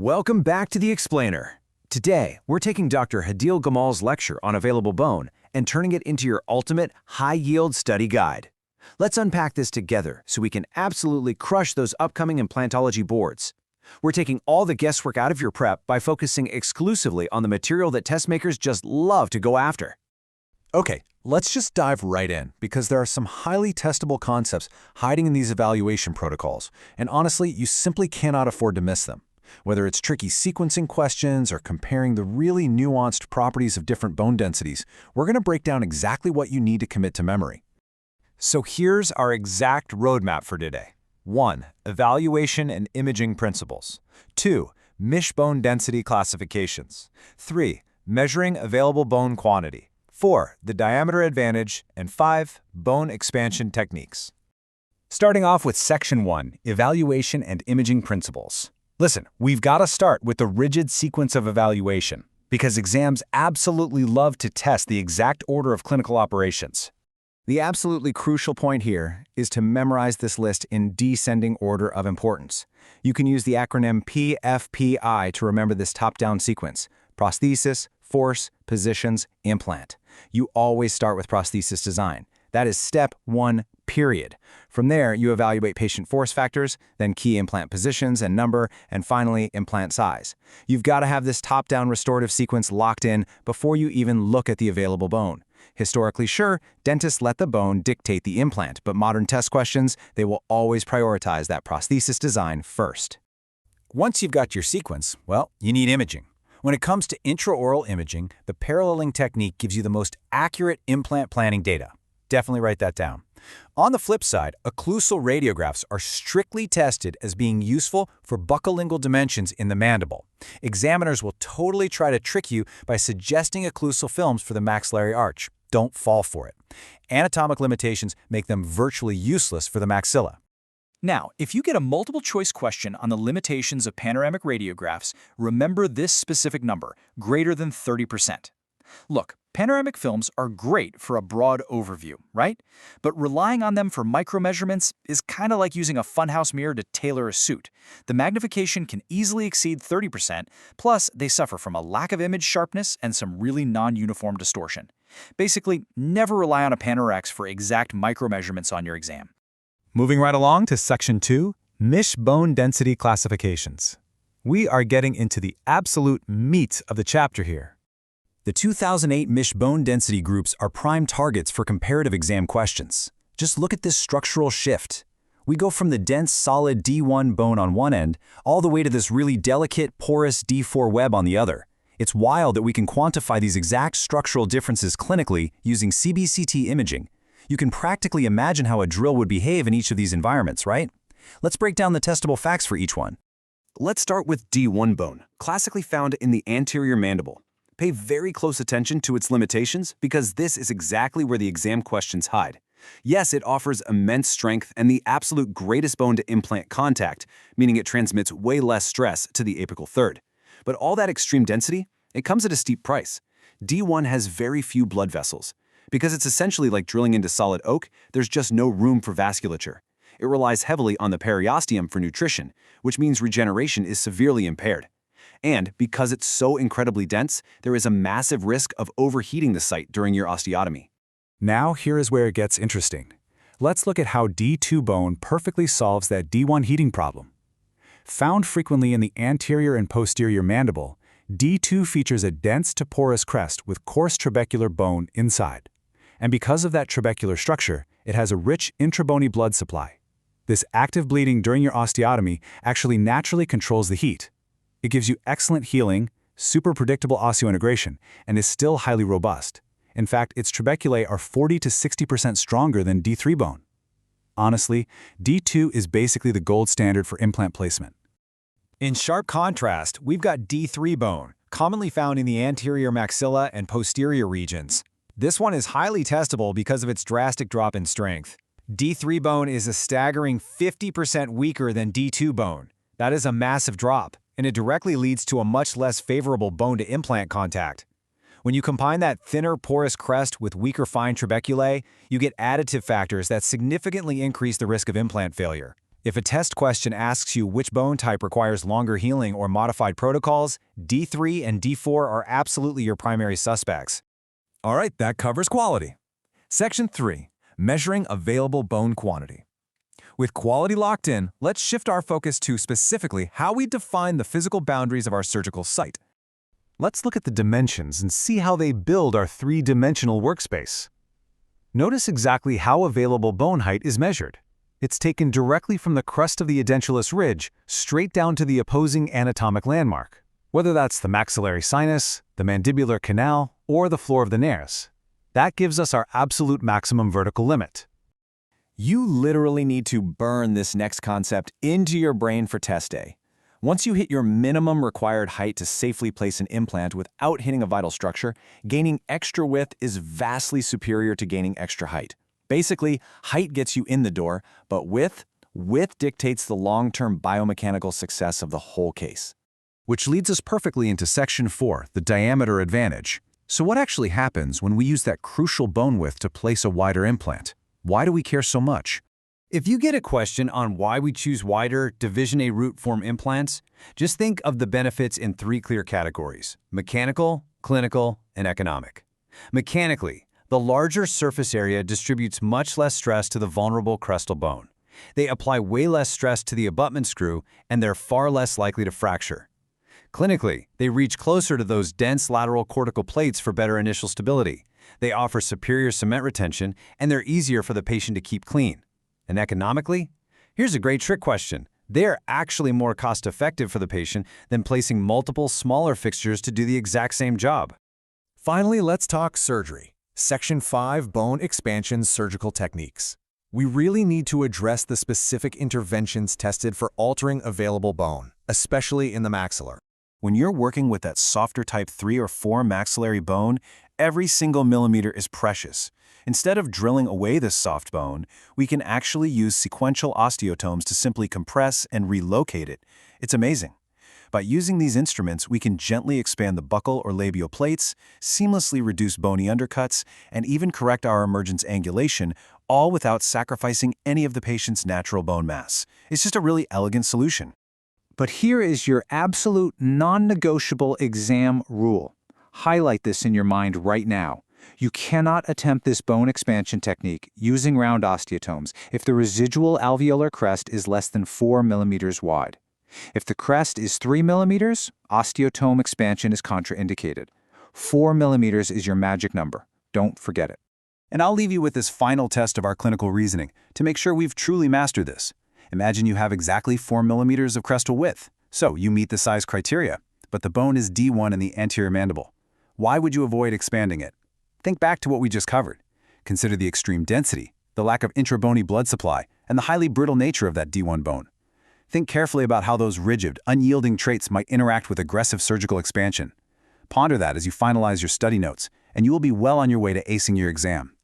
Welcome back to The Explainer. Today, we're taking Dr. Hadil Gamal's lecture on available bone and turning it into your ultimate high-yield study guide. Let's unpack this together so we can absolutely crush those upcoming implantology boards. We're taking all the guesswork out of your prep by focusing exclusively on the material that test makers just love to go after. Okay, let's just dive right in, because there are some highly testable concepts hiding in these evaluation protocols, and honestly, you simply cannot afford to miss them. Whether it's tricky sequencing questions or comparing the really nuanced properties of different bone densities, we're going to break down exactly what you need to commit to memory. So here's our exact roadmap for today. 1. Evaluation and imaging principles. 2. MISH bone density classifications. 3. Measuring available bone quantity. 4. The diameter advantage. And 5. Bone expansion techniques. Starting off with Section 1, Evaluation and Imaging Principles. Listen, we've got to start with the rigid sequence of evaluation, because exams absolutely love to test the exact order of clinical operations. The absolutely crucial point here is to memorize this list in descending order of importance. You can use the acronym PFPI to remember this top-down sequence: prosthesis, force, positions, implant. You always start with prosthesis design. That is step 1, period. From there, you evaluate patient force factors, then key implant positions and number, and finally, implant size. You've got to have this top-down restorative sequence locked in before you even look at the available bone. Historically, sure, dentists let the bone dictate the implant, but modern test questions, they will always prioritize that prosthesis design first. Once you've got your sequence, well, you need imaging. When it comes to intraoral imaging, the paralleling technique gives you the most accurate implant planning data. Definitely write that down. On the flip side, occlusal radiographs are strictly tested as being useful for buccolingual dimensions in the mandible. Examiners will totally try to trick you by suggesting occlusal films for the maxillary arch. Don't fall for it. Anatomic limitations make them virtually useless for the maxilla. Now, if you get a multiple-choice question on the limitations of panoramic radiographs, remember this specific number, greater than 30%. Look, panoramic films are great for a broad overview, right? But relying on them for micromeasurements is kind of like using a funhouse mirror to tailor a suit. The magnification can easily exceed 30%, plus they suffer from a lack of image sharpness and some really non-uniform distortion. Basically, never rely on a Panorex for exact micromeasurements on your exam. Moving right along to Section 2, MISH bone density classifications. We are getting into the absolute meat of the chapter here. The 2008 MISH bone density groups are prime targets for comparative exam questions. Just look at this structural shift. We go from the dense, solid D1 bone on one end, all the way to this really delicate, porous D4 web on the other. It's wild that we can quantify these exact structural differences clinically using CBCT imaging. You can practically imagine how a drill would behave in each of these environments, right? Let's break down the testable facts for each one. Let's start with D1 bone, classically found in the anterior mandible. Pay very close attention to its limitations, because this is exactly where the exam questions hide. Yes, it offers immense strength and the absolute greatest bone to implant contact, meaning it transmits way less stress to the apical third. But all that extreme density, it comes at a steep price. D1 has very few blood vessels. Because it's essentially like drilling into solid oak, there's just no room for vasculature. It relies heavily on the periosteum for nutrition, which means regeneration is severely impaired. And because it's so incredibly dense, there is a massive risk of overheating the site during your osteotomy. Now, here is where it gets interesting. Let's look at how D2 bone perfectly solves that D1 heating problem. Found frequently in the anterior and posterior mandible, D2 features a dense to porous crest with coarse trabecular bone inside. And because of that trabecular structure, it has a rich intrabony blood supply. This active bleeding during your osteotomy actually naturally controls the heat. It gives you excellent healing, super predictable osseointegration, and is still highly robust. In fact, its trabeculae are 40 to 60% stronger than D3 bone. Honestly, D2 is basically the gold standard for implant placement. In sharp contrast, we've got D3 bone, commonly found in the anterior maxilla and posterior regions. This one is highly testable because of its drastic drop in strength. D3 bone is a staggering 50% weaker than D2 bone. That is a massive drop, and it directly leads to a much less favorable bone-to-implant contact. When you combine that thinner, porous crest with weaker fine trabeculae, you get additive factors that significantly increase the risk of implant failure. If a test question asks you which bone type requires longer healing or modified protocols, D3 and D4 are absolutely your primary suspects. All right, that covers quality. Section 3. Measuring available bone quantity. With quality locked in, let's shift our focus to specifically how we define the physical boundaries of our surgical site. Let's look at the dimensions and see how they build our three-dimensional workspace. Notice exactly how available bone height is measured. It's taken directly from the crest of the edentulous ridge straight down to the opposing anatomic landmark, whether that's the maxillary sinus, the mandibular canal, or the floor of the nares. That gives us our absolute maximum vertical limit. You literally need to burn this next concept into your brain for test day. Once you hit your minimum required height to safely place an implant without hitting a vital structure, gaining extra width is vastly superior to gaining extra height. Basically, height gets you in the door, but width dictates the long-term biomechanical success of the whole case. Which leads us perfectly into Section 4, the diameter advantage. So what actually happens when we use that crucial bone width to place a wider implant? Why do we care so much? If you get a question on why we choose wider Division A root form implants, just think of the benefits in three clear categories: mechanical, clinical, and economic. Mechanically, the larger surface area distributes much less stress to the vulnerable crestal bone. They apply way less stress to the abutment screw, and they're far less likely to fracture. Clinically, they reach closer to those dense lateral cortical plates for better initial stability. They offer superior cement retention, and they're easier for the patient to keep clean. And economically? Here's a great trick question. They're actually more cost-effective for the patient than placing multiple smaller fixtures to do the exact same job. Finally, let's talk surgery. Section 5, Bone Expansion Surgical Techniques. We really need to address the specific interventions tested for altering available bone, especially in the maxilla. When you're working with that softer type 3 or 4 maxillary bone, every single millimeter is precious. Instead of drilling away this soft bone, we can actually use sequential osteotomes to simply compress and relocate it. It's amazing. By using these instruments, we can gently expand the buccal or labial plates, seamlessly reduce bony undercuts, and even correct our emergence angulation, all without sacrificing any of the patient's natural bone mass. It's just a really elegant solution. But here is your absolute non-negotiable exam rule. Highlight this in your mind right now. You cannot attempt this bone expansion technique using round osteotomes if the residual alveolar crest is less than 4 millimeters wide. If the crest is 3 millimeters, osteotome expansion is contraindicated. 4 millimeters is your magic number. Don't forget it. And I'll leave you with this final test of our clinical reasoning to make sure we've truly mastered this. Imagine you have exactly 4 millimeters of crestal width. So you meet the size criteria, but the bone is D1 in the anterior mandible. Why would you avoid expanding it? Think back to what we just covered. Consider the extreme density, the lack of intrabony blood supply, and the highly brittle nature of that D1 bone. Think carefully about how those rigid, unyielding traits might interact with aggressive surgical expansion. Ponder that as you finalize your study notes, and you will be well on your way to acing your exam.